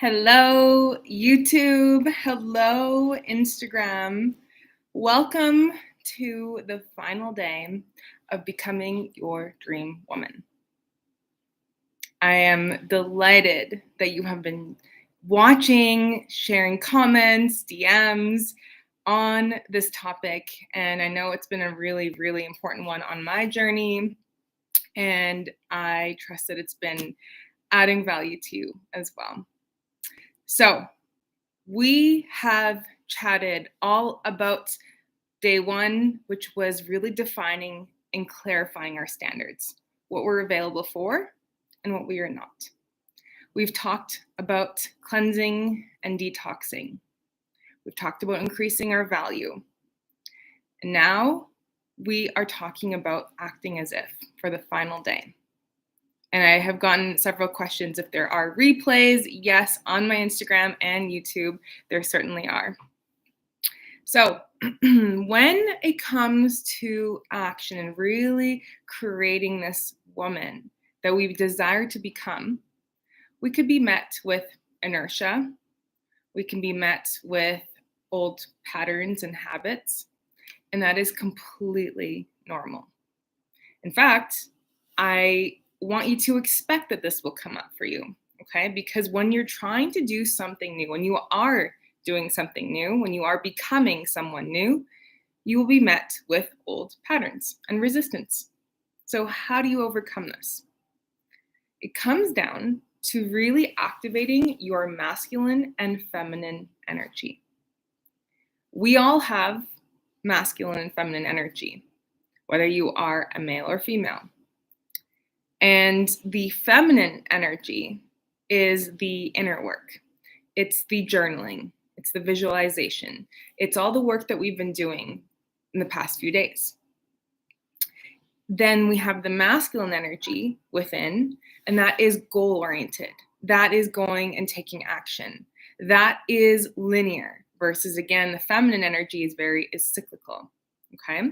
Hello, YouTube. Hello, Instagram. Welcome to the final day of becoming your dream woman. I am delighted that you have been watching, sharing comments, DMs on this topic. And I know it's been a really, really important one on my journey. And I trust that it's been adding value to you as well. So, we have chatted all about day one, which was really defining and clarifying our standards, what we're available for and what we are not. We've talked about cleansing and detoxing. We've talked about increasing our value. And now we are talking about acting as if for the final day. And I have gotten several questions if there are replays. Yes, on my Instagram and YouTube, there certainly are. So when it comes to action and really creating this woman that we desire to become, we could be met with inertia. We can be met with old patterns and habits, and that is completely normal. In fact, I want you to expect that this will come up for you, okay? Because when you're trying to do something new, when you are doing something new, when you are becoming someone new, you will be met with old patterns and resistance. So, how do you overcome this? It comes down to really activating your masculine and feminine energy. We all have masculine and feminine energy, whether you are a male or female. And the feminine energy is the inner work. It's the journaling. It's the visualization. It's all the work that we've been doing in the past few days. Then we have the masculine energy within, and that is goal-oriented. That is going and taking action. That is linear versus, again, the feminine energy is cyclical, okay?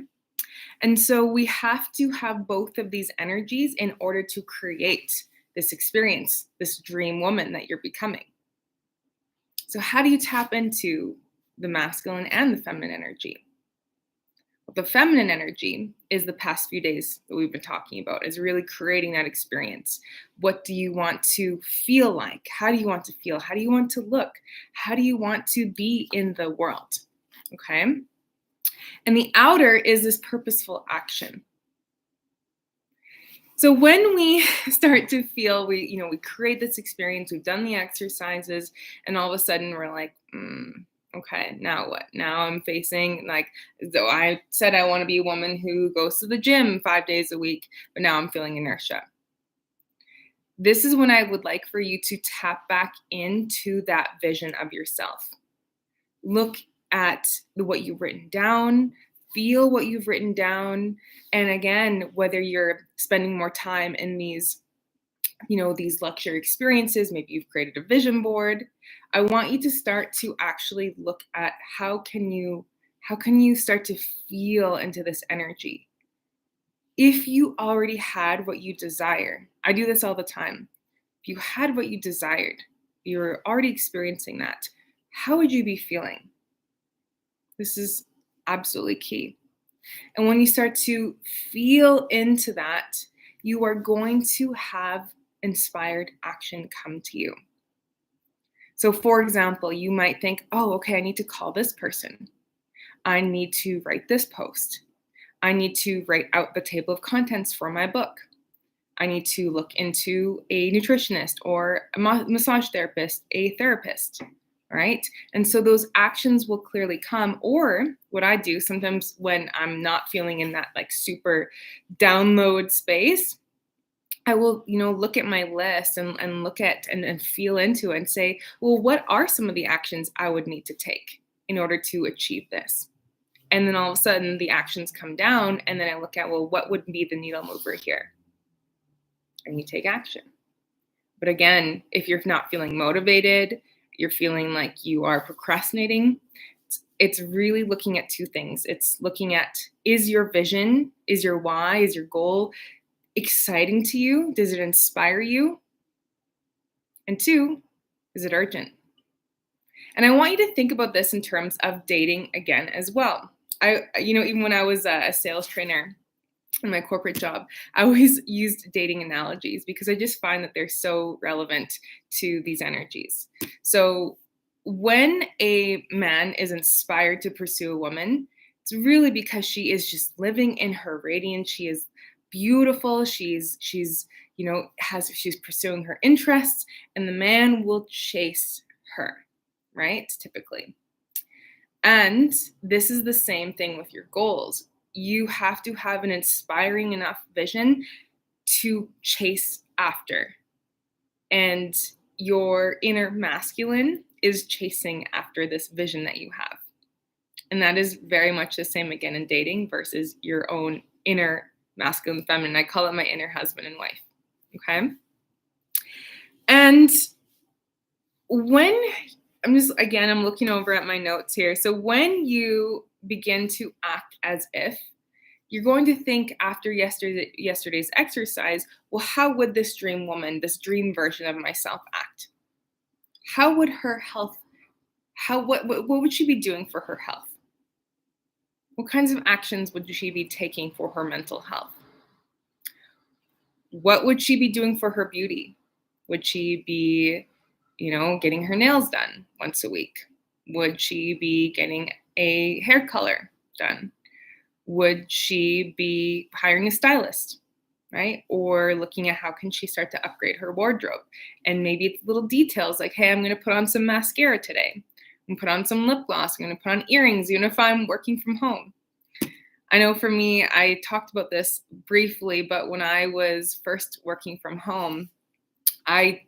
And so we have to have both of these energies in order to create this experience, this dream woman that you're becoming. So how do you tap into the masculine and the feminine energy? Well, the feminine energy is the past few days that we've been talking about, is really creating that experience. What do you want to feel like? How do you want to feel? How do you want to look? How do you want to be in the world? Okay? And the outer is this purposeful action. So when we start to feel, we create this experience, we've done the exercises, and all of a sudden we're like, okay, now what? Now I'm facing, though I said I want to be a woman who goes to the gym 5 days a week, but now I'm feeling inertia. This is when I would like for you to tap back into that vision of yourself. Look at what you've written down, feel what you've written down. And again, whether you're spending more time in these luxury experiences, maybe you've created a vision board, I want you to start to actually look at how can you start to feel into this energy. If you already had what you desire, I do this all the time. If you had what you desired, you're already experiencing that, how would you be feeling? This is absolutely key. And when you start to feel into that, you are going to have inspired action come to you. So for example, you might think, oh, okay, I need to call this person. I need to write this post. I need to write out the table of contents for my book. I need to look into a nutritionist or a massage therapist, a therapist. Right? And so those actions will clearly come. Or what I do sometimes when I'm not feeling in that super download space, I will, look at my list and look at and feel into it and say, well, what are some of the actions I would need to take in order to achieve this? And then all of a sudden the actions come down, and then I look at, well, what would be the needle mover here? And you take action. But again, if you're not feeling motivated, you're feeling like you are procrastinating, it's really looking at two things. It's looking at, is your vision, is your why, is your goal exciting to you? Does it inspire you? And two, Is it urgent? And I want you to think about this in terms of dating again as well. Even when I was a sales trainer in my corporate job, I always used dating analogies because I just find that they're so relevant to these energies. So when a man is inspired to pursue a woman, it's really because she is just living in her radiance. She is beautiful. She's pursuing her interests, and the man will chase her, right? Typically. And this is the same thing with your goals. You have to have an inspiring enough vision to chase after. And your inner masculine is chasing after this vision that you have. And that is very much the same again in dating versus your own inner masculine feminine. I call it my inner husband and wife. Okay. And when I'm looking over at my notes here. So when you begin to act as if, you're going to think after yesterday's exercise, well, how would this dream woman, this dream version of myself act? How would her health, what would she be doing for her health? What kinds of actions would she be taking for her mental health? What would she be doing for her beauty? Would she be, getting her nails done once a week? Would she be getting a hair color done? Would she be hiring a stylist, right? Or looking at how can she start to upgrade her wardrobe? And maybe it's little details like, hey, I'm going to put on some mascara today. I'm going to put on some lip gloss. I'm going to put on earrings, even if I'm working from home. I know for me, I talked about this briefly, but when I was first working from home, I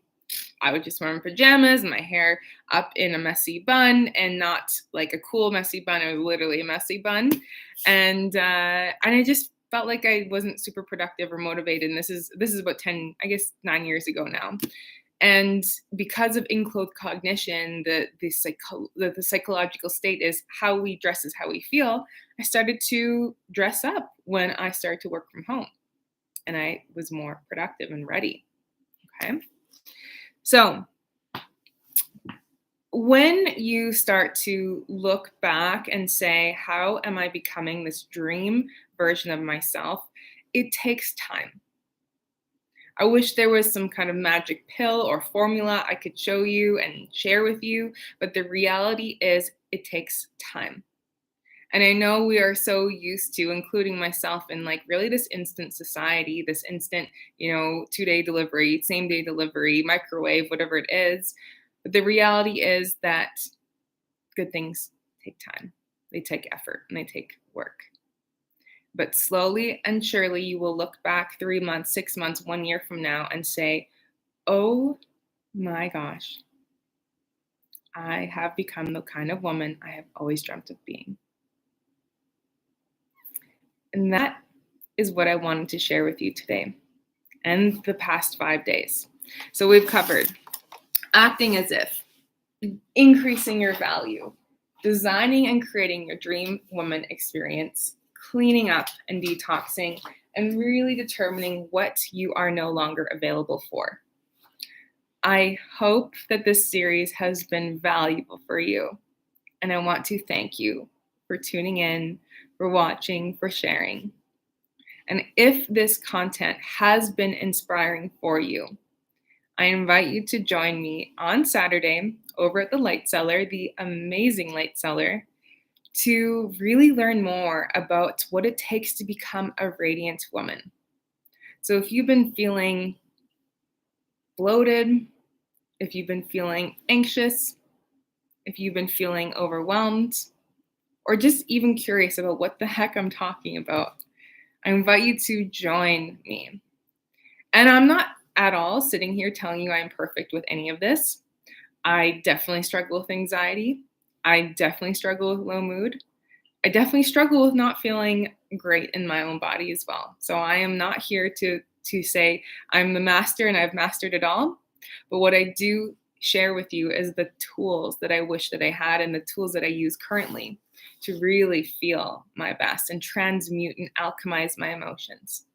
would just wear my pajamas and my hair up in a messy bun, and not like a cool messy bun. It was literally a messy bun. And I just felt like I wasn't super productive or motivated. And this is about 9 years ago now. And because of enclothed cognition, the psychological state is how we dress is how we feel. I started to dress up when I started to work from home, and I was more productive and ready. Okay. So when you start to look back and say, how am I becoming this dream version of myself? It takes time. I wish there was some kind of magic pill or formula I could show you and share with you, but the reality is it takes time. And I know we are so used to, including myself, in like really this instant society, this instant, 2-day delivery, same day delivery, microwave, whatever it is. But the reality is that good things take time. They take effort and they take work. But slowly and surely you will look back 3 months, 6 months, 1 year from now and say, oh my gosh, I have become the kind of woman I have always dreamt of being. And that is what I wanted to share with you today and the past 5 days. So we've covered acting as if, increasing your value, designing and creating your dream woman experience, cleaning up and detoxing, and really determining what you are no longer available for. I hope that this series has been valuable for you, and I want to thank you for tuning in, for watching, for sharing. And if this content has been inspiring for you, I invite you to join me on Saturday over at the Light Cellar, the amazing Light Cellar, to really learn more about what it takes to become a radiant woman. So if you've been feeling bloated, if you've been feeling anxious, if you've been feeling overwhelmed, or just even curious about what the heck I'm talking about, I invite you to join me. And I'm not at all sitting here telling you I'm perfect with any of this. I definitely struggle with anxiety. I definitely struggle with low mood. I definitely struggle with not feeling great in my own body as well. So I am not here to say I'm the master and I've mastered it all. But what I do share with you is the tools that I wish that I had and the tools that I use currently to really feel my best and transmute and alchemize my emotions.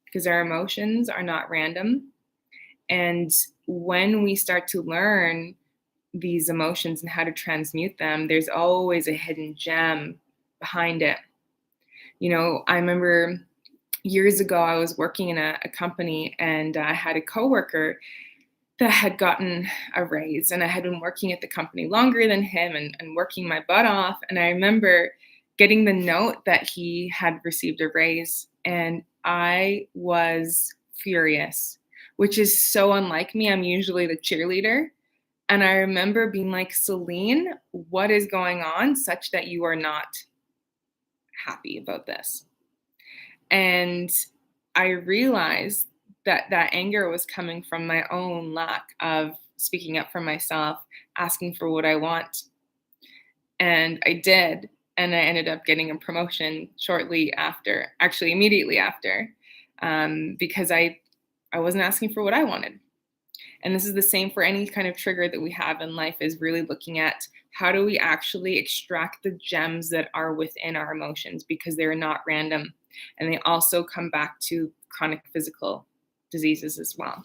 Because our emotions are not random. And when we start to learn these emotions and how to transmute them, there's always a hidden gem behind it. I remember years ago, I was working in a company, and I had a coworker that had gotten a raise, and I had been working at the company longer than him, and working my butt off. And I remember getting the note that he had received a raise, and I was furious, which is so unlike me. I'm usually the cheerleader. And I remember being like, Celine, what is going on such that you are not happy about this? And I realized that that anger was coming from my own lack of speaking up for myself, asking for what I want. And I did. And I ended up getting a promotion shortly after, actually, immediately after, because I wasn't asking for what I wanted. And this is the same for any kind of trigger that we have in life, is really looking at how do we actually extract the gems that are within our emotions, because they're not random. And they also come back to chronic physical diseases as well.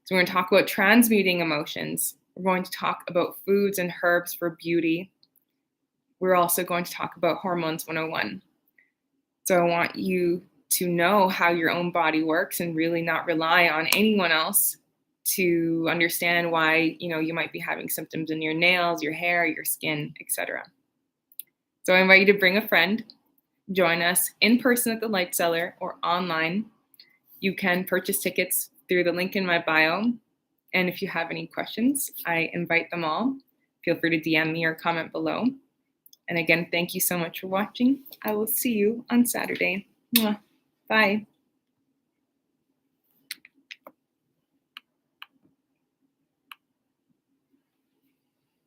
So we're going to talk about transmuting emotions. We're going to talk about foods and herbs for beauty. We're also going to talk about Hormones 101. So I want you to know how your own body works and really not rely on anyone else to understand why, you might be having symptoms in your nails, your hair, your skin, etc. So I invite you to bring a friend, join us in person at the Light Cellar or online. You can purchase tickets through the link in my bio. And if you have any questions, I invite them all. Feel free to DM me or comment below. And again, thank you so much for watching. I will see you on Saturday. Mwah. Bye.